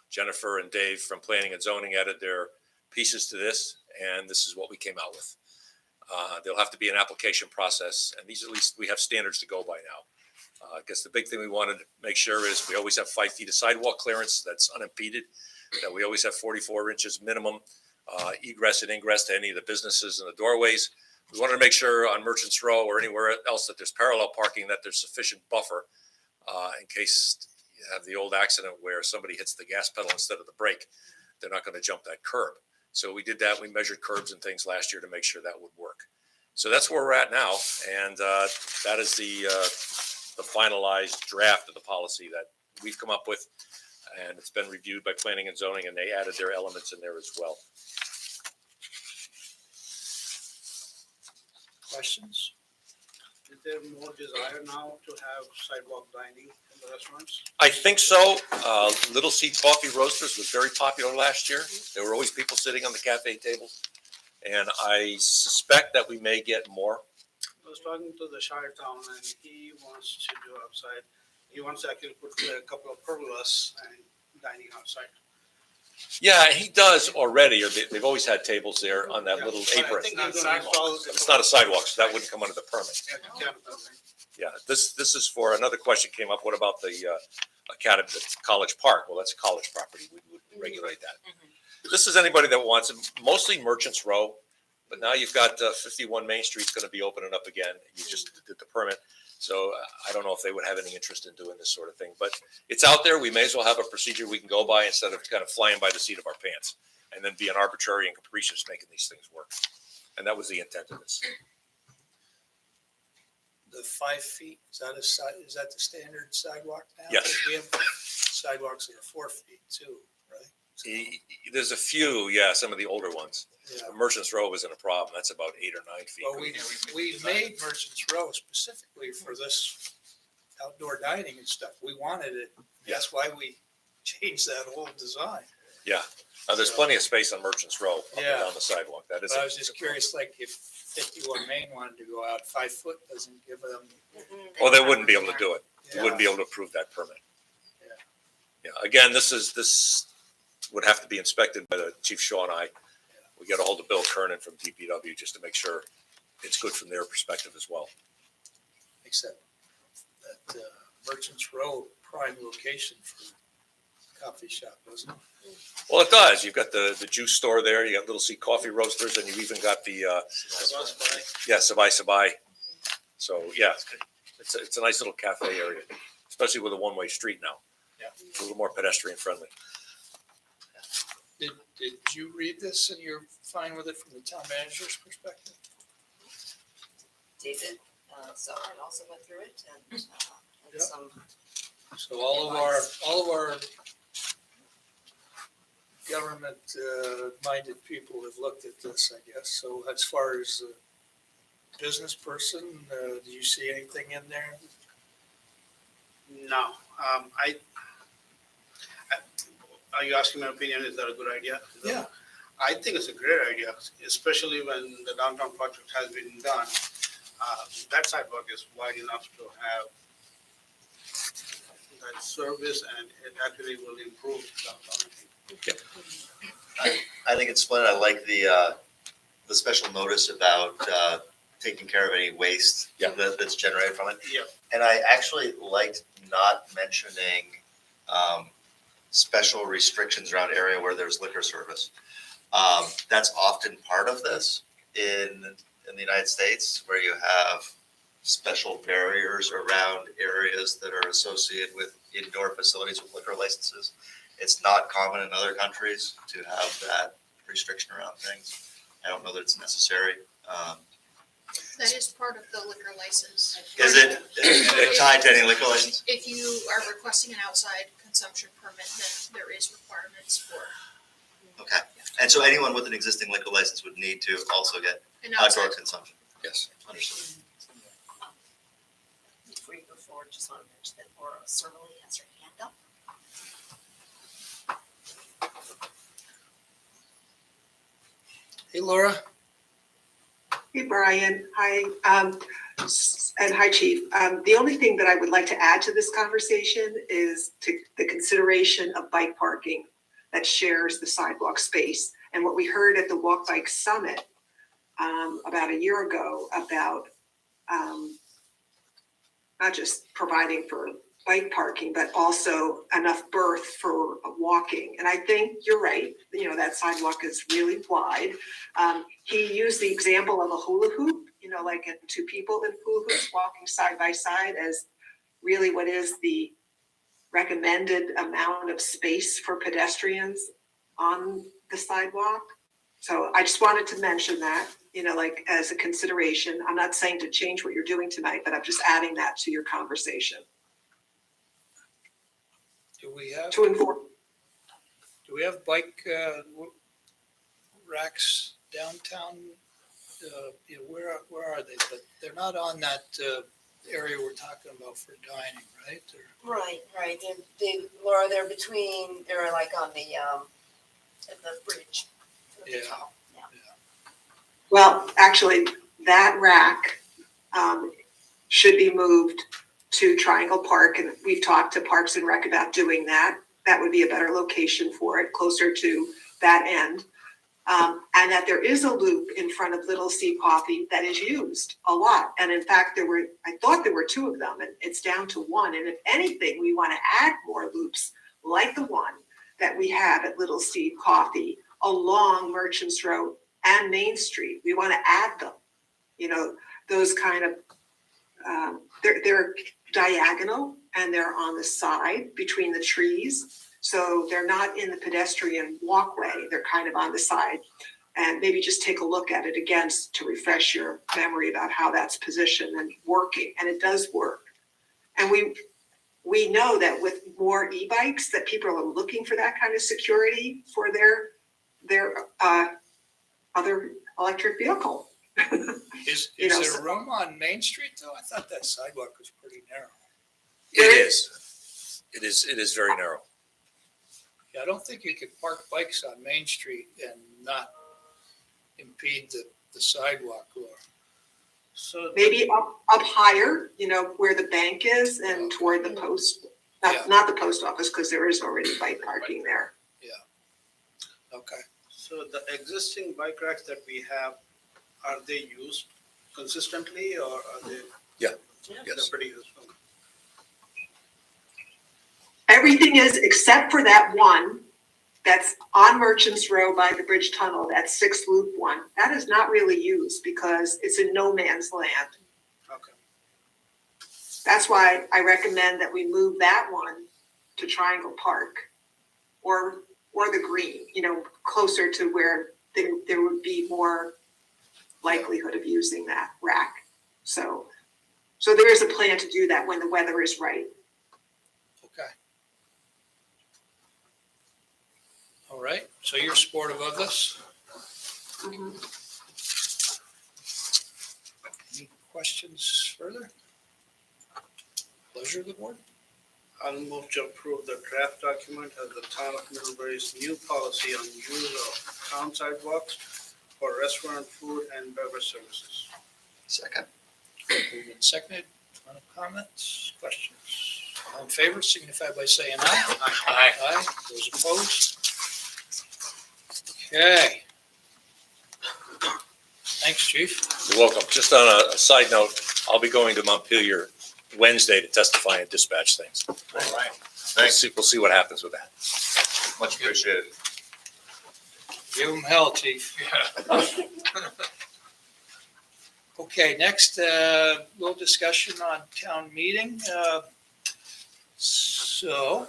Jennifer and Dave from Planning and Zoning added their pieces to this, and this is what we came out with. There'll have to be an application process, and these at least we have standards to go by now. I guess the big thing we wanted to make sure is we always have 5 feet of sidewalk clearance that's unimpeded, that we always have 44 inches minimum egress and ingress to any of the businesses in the doorways. We wanted to make sure on Merchants Row or anywhere else that there's parallel parking, that there's sufficient buffer in case you have the old accident where somebody hits the gas pedal instead of the brake. They're not going to jump that curb. So we did that. We measured curbs and things last year to make sure that would work. So that's where we're at now. And that is the finalized draft of the policy that we've come up with. And it's been reviewed by Planning and Zoning, and they added their elements in there as well. Questions? Is there more desire now to have sidewalk dining in the restaurants? I think so. Little Seed Coffee Roasters was very popular last year. There were always people sitting on the cafe tables. And I suspect that we may get more. I was talking to the Shire Town and he wants to do outside. He wants to actually put a couple of pergolas and dining outside. Yeah, he does already, or they've always had tables there on that little But I apron. think they're gonna install- It's not a sidewalk, so that wouldn't come under the permit. Yeah, this is for, another question came up, what about the academy, the college park? Well, that's a college property, we would regulate that. This is anybody that wants it, mostly Merchants Row, but now you've got 51 Main Street's gonna be opening up again. You just did the permit. So I don't know if they would have any interest in doing this sort of thing, but it's out there. We may as well have a procedure we can go by instead of kind of flying by the seat of our pants and then being arbitrary and capricious making these things work. And that was the intent of this. The 5 feet, is that the standard sidewalk now? Yes. We have sidewalks that are 4 feet too, right? There's a few, yeah, some of the older ones. Yeah. Merchants Row isn't a problem. That's about 8 or 9 feet. Well, we made Merchants Row specifically for this outdoor dining and stuff. We wanted it. That's why we changed that whole design. Yeah. There's plenty of space on Merchants Row up and Yeah. down the sidewalk. That is. But I was just curious, like if 51 Main wanted to go out, 5 foot doesn't give them. Well, they wouldn't be able to do it. They Yeah. wouldn't be able to approve that permit. Yeah. Yeah. Again, this would have to be inspected by the Chief Shaw and I. We got a hold of Bill Kernan from DPW just to make sure it's good from their perspective as well. Except that Merchants Row prime location for coffee shop, doesn't it? Well, it does. You've got the juice store there. You got Little C Coffee Roasters, and you've even got the Sabai Sabai. So yeah, it's a nice little cafe area, especially with a one-way street now. Yeah. It's a little more pedestrian friendly. Did you read this and you're fine with it from the town manager's perspective? David, so I also went through it and Yeah. some. So all of our government minded people have looked at this, I guess. So as far as a business person, do you see anything in there? No, are you asking my opinion? Is that a good idea? Yeah. I think it's a great idea, especially when the downtown project has been done. That sidewalk is wide enough to have that service, and it actually will improve downtown. I think it's splendid. I like the special notice about taking care of any waste that's generated from it. Yeah. And I actually liked not mentioning special restrictions around area where there's liquor service. That's often part of this in the United States, where you have special barriers around areas that are associated with indoor facilities with liquor licenses. It's not common in other countries to have that restriction around things. I don't know that it's necessary. That is part of the liquor license. Is it tied to any liquor license? If you are requesting an outside consumption permit, then there is requirements for Okay. And so anyone with an existing liquor license would need to also get an outdoor outside. consumption. Yes. Understood. Before you go forward, just want to mention that Laura Cermele has her hand up. Hey, Laura. Hey, Brian. Hi. And hi, Chief. The only thing that I would like to add to this conversation is the consideration of bike parking that shares the sidewalk space. And what we heard at the Walk Bike Summit about a year ago about not just providing for bike parking, but also enough berth for walking. And I think you're right. You know, that sidewalk is really wide. He used the example of a hula hoop, you know, like two people in hula hoops walking side by side as really what is the recommended amount of space for pedestrians on the sidewalk. So I just wanted to mention that, you know, like as a consideration. I'm not saying to change what you're doing tonight, but I'm just adding that to your conversation. Do we have? To inform. Do we have bike racks downtown? You know, where are they? But they're not on that area we're talking about for dining, right? Right. Laura, they're like on the bridge. at the Yeah. top. Yeah. Well, actually, that rack should be moved to Triangle Park, and we've talked to Parks and Rec about doing that. That would be a better location for it, closer to that end. And that there is a loop in front of Little C Coffee that is used a lot. And in fact, I thought there were two of them, and it's down to one. And if anything, we want to add more loops like the one that we have at Little C Coffee along Merchants Road and Main Street. We want to add them. You know, those kind of, they're diagonal and they're on the side between the trees. So they're not in the pedestrian walkway. They're kind of on the side. And maybe just take a look at it again to refresh your memory about how that's positioned and working. And it does work. And we know that with more e-bikes that people are looking for that kind of security for their other electric vehicle. Is there room on Main Street though? I thought that sidewalk was pretty narrow. It is very narrow. Yeah, I don't think you could park bikes on Main Street and not impede the sidewalk, Laura. So Maybe up higher, you know, where the bank is and toward the post, not the post office, because there is already bike parking there. Okay. So the existing bike racks that we have, are they used consistently or are they? Yeah. They're Yes. pretty useful. Everything is, except for that one that's on Merchants Row by the bridge tunnel, that 6 loop one. That is not really used because it's in no man's land. Okay. That's why I recommend that we move that one to Triangle Park or the green, closer to where there would be more likelihood of using that rack. So there is a plan to do that when the weather is right. Okay. All right, so you're supportive of this? Any questions further? Pleasure of the board? I'll move to approve the draft document of the town of Middlebury's new policy on use of town sidewalks for restaurant, food, and beverage services. Second. Moved and seconded. Any comments, questions? All in favor, signify by saying aye. Aye. Aye. Those opposed? Okay. Thanks, chief. You're welcome. Just on a side note, I'll be going to Montpelier Wednesday to testify and dispatch things. All right. Thanks. We'll see what happens with that. Much appreciated. Give them hell, chief. Okay, next, little discussion on town meeting. So,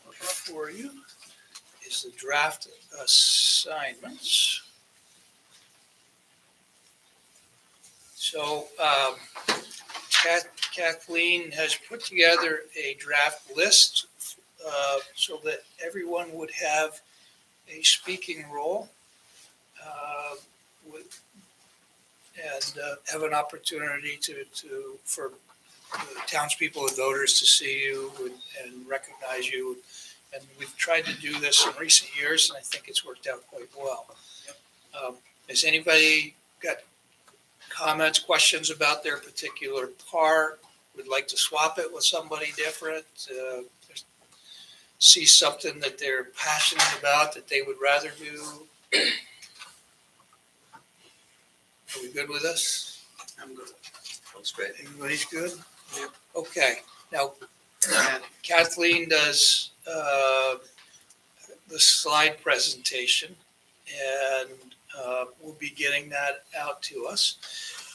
before you is the draft assignments. So, Kathleen has put together a draft list so that everyone would have a speaking role and have an opportunity for the townspeople and voters to see you and recognize you. And we've tried to do this in recent years, and I think it's worked out quite well. Has anybody got comments, questions about their particular part? Would like to swap it with somebody different? See something that they're passionate about that they would rather do? Are we good with this? I'm good. Looks great. Everybody's good? Okay. Now, Kathleen does the slide presentation, and we'll be getting that out to us.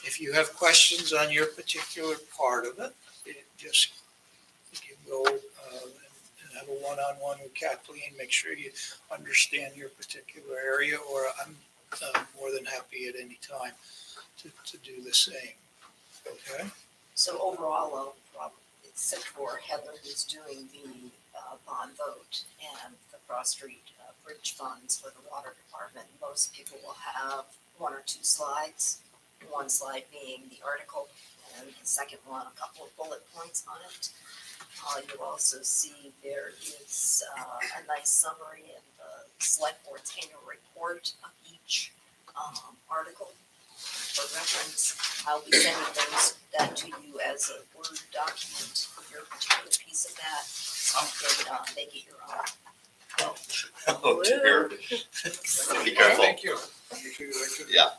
If you have questions on your particular part of it, just you can go and have a one-on-one with Kathleen, make sure you understand your particular area, or I'm more than happy at any time to do the same. Okay? So overall, except for Heather, who's doing the bond vote and the cross street bridge funds for the water department, most people will have 1 or 2 slides. One slide being the article, and the second one, a couple of bullet points on it. You'll also see there is a nice summary in the select board's annual report of each article for reference. I'll be sending that to you as a Word document, your particular piece of that, so you can make it your own. Oh, dear. Be careful. Thank you. Yeah.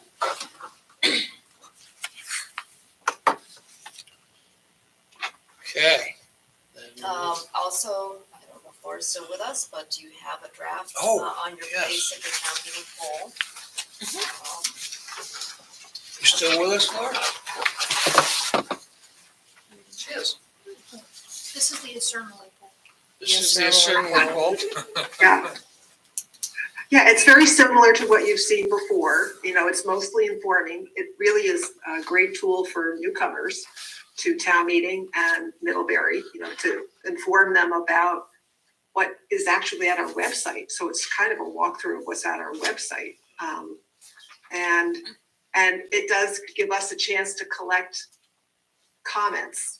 Okay. Also, I don't know if Laura's still with us, but do you have a draft on your yes. basic town meeting poll? You still with us, Laura? She is. This is the Assernally poll. This is the Assernally poll. Yeah. Yeah, it's very similar to what you've seen before. It's mostly informing. It really is a great tool for newcomers to town meeting and Middlebury, to inform them about what is actually at our website. So it's kind of a walkthrough of what's at our website. And it does give us a chance to collect comments,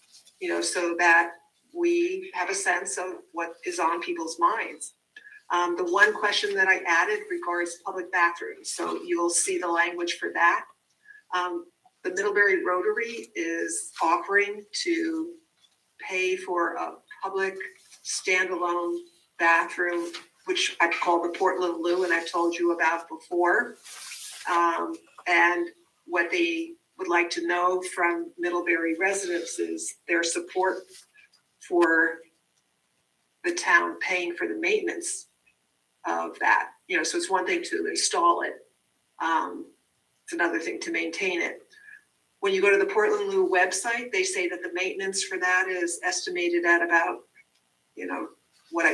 so that we have a sense of what is on people's minds. The one question that I added regards public bathrooms, so you will see the language for that. The Middlebury Rotary is offering to pay for a public standalone bathroom, which I call the Port Little Lou, and I've told you about before. And what they would like to know from Middlebury residents is their support for the town paying for the maintenance of that. So it's one thing to install it. It's another thing to maintain it. When you go to the Portland Loo website, they say that the maintenance for that is estimated at about, what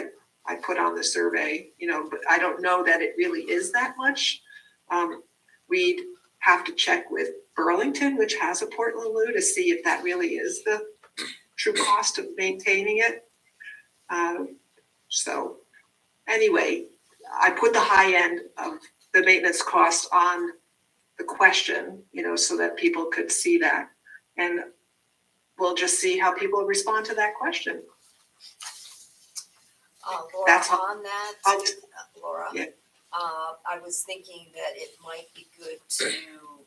I put on the survey, but I don't know that it really is that much. We'd have to check with Burlington, which has a Portland Loo, to see if that really is the true cost of maintaining it. So anyway, I put the high end of the maintenance cost on the question, so that people could see that. And we'll just see how people respond to that question. Laura, That's all. on that, Laura, Yeah. I was thinking that it might be good to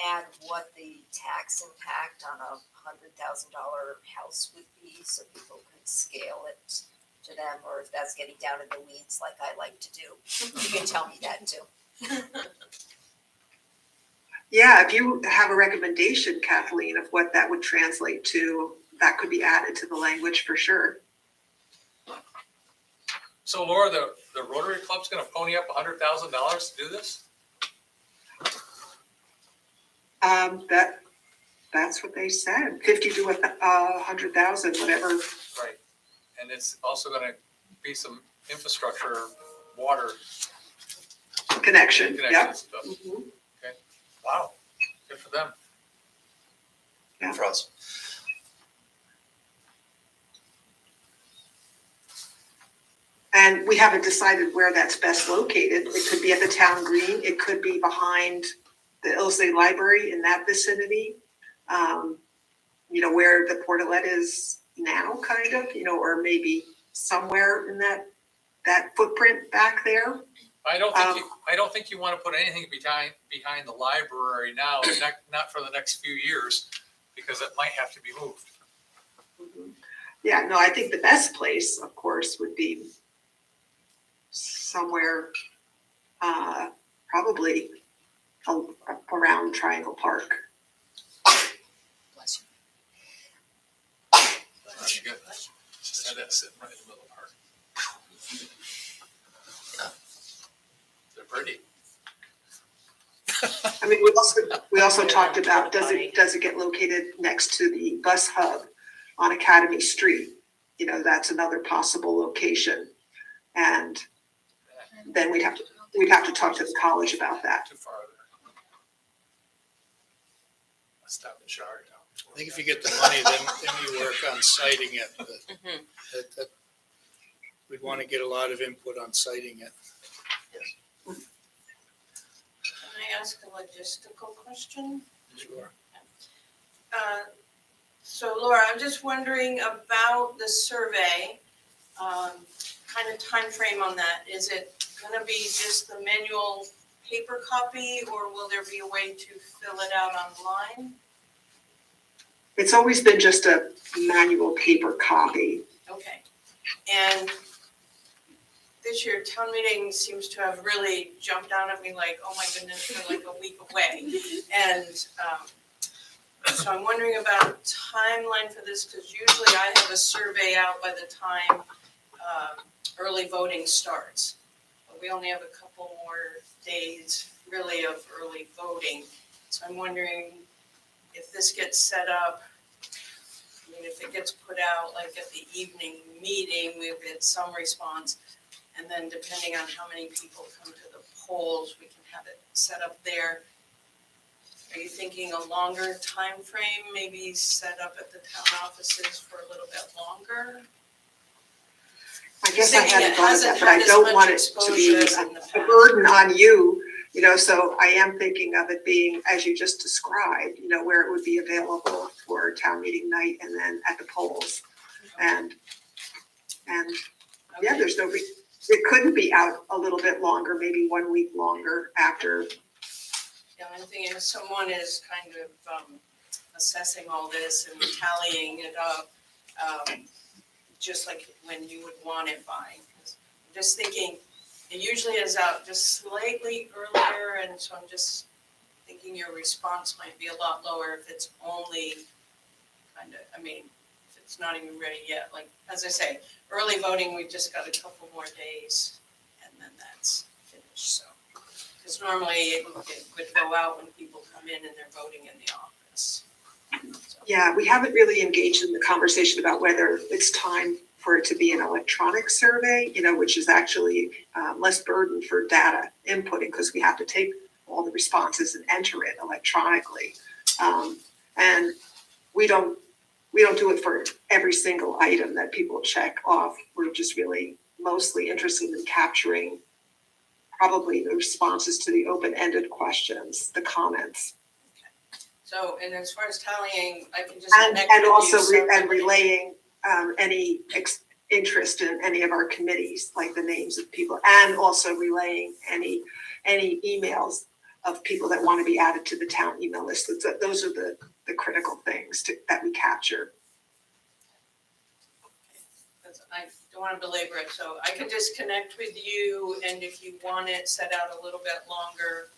add what the tax impact on a $100,000 house would be, so people could scale it to them, or if that's getting down in the weeds like I like to do, you can tell me that too. Yeah, if you have a recommendation, Kathleen, of what that would translate to, that could be added to the language for sure. So Laura, the Rotary Club's gonna pony up $100,000 to do this? That's what they said, 50 to 100,000, whatever. Right. And it's also gonna be some infrastructure, water Connection, yeah. stuff. Mhm. Okay, wow, good for them. Yeah. For us. And we haven't decided where that's best located. It could be at the town green. It could be behind the Ilsley Library in that vicinity. Where the portalet is now, kind of, or maybe somewhere in that footprint back there. I don't think you want to put anything behind the library now, not for the next few years, because it might have to be moved. Mhm. Yeah, no, I think the best place, of course, would be somewhere, probably around Triangle Park. Bless you. That's good. Just had that sitting right in the middle of the park. They're pretty. I mean, we also talked about, does it get located next to the bus hub on Academy Street? That's another possible location. And then we'd have to talk to the college about that. Too far there. Let's stop in Shard now. I think if you get the money, then you work on citing it. But that we'd want to get a lot of input on citing it. Can I ask a logistical question? Sure. So Laura, I'm just wondering about the survey, kind of time frame on that. Is it gonna be just the manual paper copy, or will there be a way to fill it out online? It's always been just a manual paper copy. Okay. And this year, town meeting seems to have really jumped out at me like, oh my goodness, we're like a week away. And so I'm wondering about a timeline for this, because usually I have a survey out by the time early voting starts. But we only have a couple more days really of early voting. So I'm wondering if this gets set up, if it gets put out like at the evening meeting, we'll get some response. And then depending on how many people come to the polls, we can have it set up there. Are you thinking a longer time frame, maybe set up at the town offices for a little bit longer? I guess I hadn't thought of that, but I don't want it to be a burden on you, so I am thinking of it being, as you just described, where it would be available for town meeting night and then at the polls. And yeah, there's no reason, it couldn't be out a little bit longer, maybe 1 week longer after. The only thing is someone is kind of assessing all this and tallying it up, just like when you would want it by. I'm just thinking, it usually is out just slightly earlier, and so I'm just thinking your response might be a lot lower if it's only kind of, if it's not even ready yet. Like, as I say, early voting, we just got a couple more days and then that's finished, so. Because normally it would go out when people come in and they're voting in the office. So. Yeah, we haven't really engaged in the conversation about whether it's time for it to be an electronic survey, which is actually less burden for data inputting because we have to take all the responses and enter it electronically. And we don't do it for every single item that people check off. We're just really mostly interested in capturing probably the responses to the open-ended questions, the comments. So, and as far as tallying, I can just And connect with you also separately. relaying any interest in any of our committees, like the names of people, and also relaying any emails of people that want to be added to the town email list. Those are the critical things that we capture. I don't want to belabor it, so I can just connect with you, and if you want it set out a little bit longer,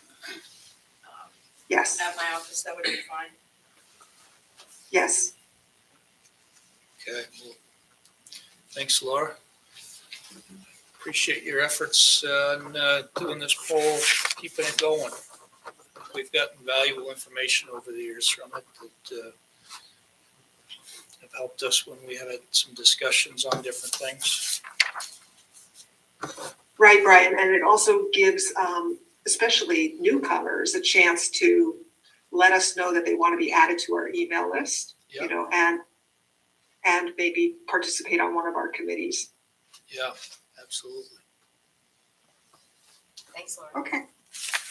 Yes, at my office, that would be fine. yes. Okay. Well, thanks, Laura. Appreciate your efforts on doing this poll, keeping it going. We've gotten valuable information over the years from it that have helped us when we had some discussions on different things. Right, Brian, and it also gives especially newcomers a chance to let us know that they want to be added to our email list, and maybe participate on one of our committees. Yeah, absolutely. Thanks, Laura. Okay,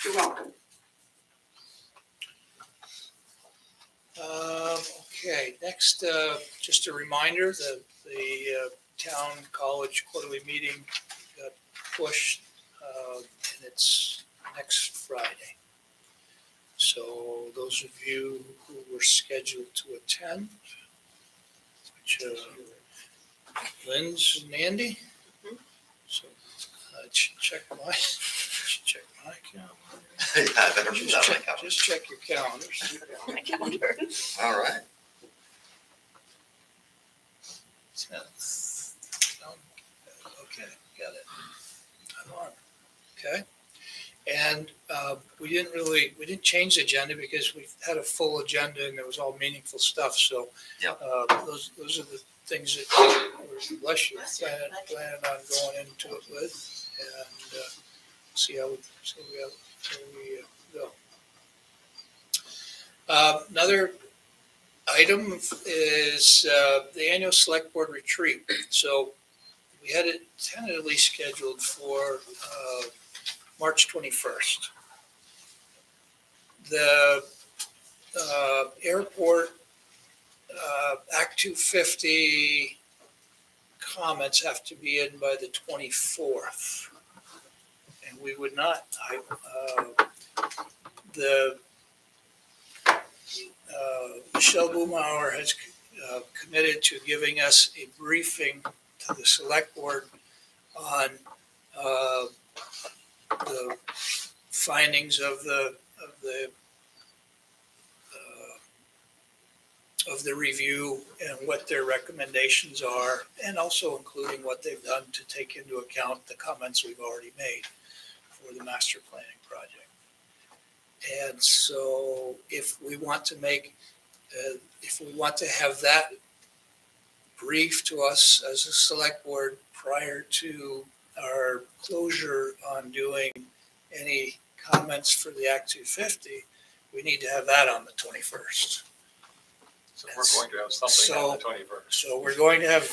you're welcome. Okay, next, just a reminder that the town college quarterly meeting got pushed, and it's next Friday. So those of you who were scheduled to attend, which Lynn's and Andy, so I should check my calendar. Yeah, I better move that on my calendar. Just check your calendars. My calendar. All right. Okay, got it. I'm on. Okay. And we didn't change the agenda because we had a full agenda and there was all meaningful stuff. So Yeah. those are the things that we're, bless you, planning on going into it with, and see how we go. Another item is the annual select board retreat. So we had it tentatively scheduled for March 21st. The airport Act 250 comments have to be in by the 24th. And we would not, Michelle Boomauer has committed to giving us a briefing to the select board on the findings of the review and what their recommendations are, and also including what they've done to take into account the comments we've already made for the master planning project. And so if we want to have that brief to us as a select board prior to our closure on doing any comments for the Act 250, we need to have that on the 21st. So we're going to have something on the 21st. So we're going to have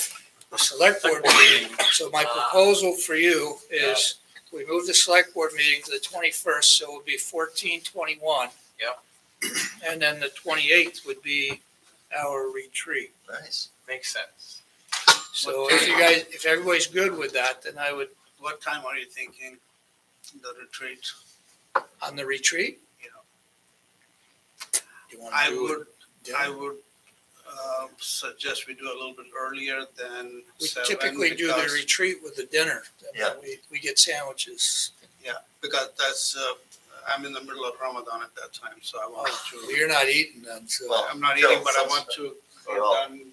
a select board meeting. So my proposal for you is we move the select board meeting to the 21st, so it would be 14/21. Yeah. And then the 28th would be our retreat. Nice. Makes sense. So if everybody's good with that, then I would. What time are you thinking the retreat? On the retreat? Yeah. You want to I do would it? Suggest we do a little bit earlier than We 7. typically do the because- retreat with the dinner. Yeah. We get sandwiches. Yeah, because that's, I'm in the middle of Ramadan at that time, so I want You're not eating then, so. Well, I'm not Joe, eating, but I since- want to get Well, done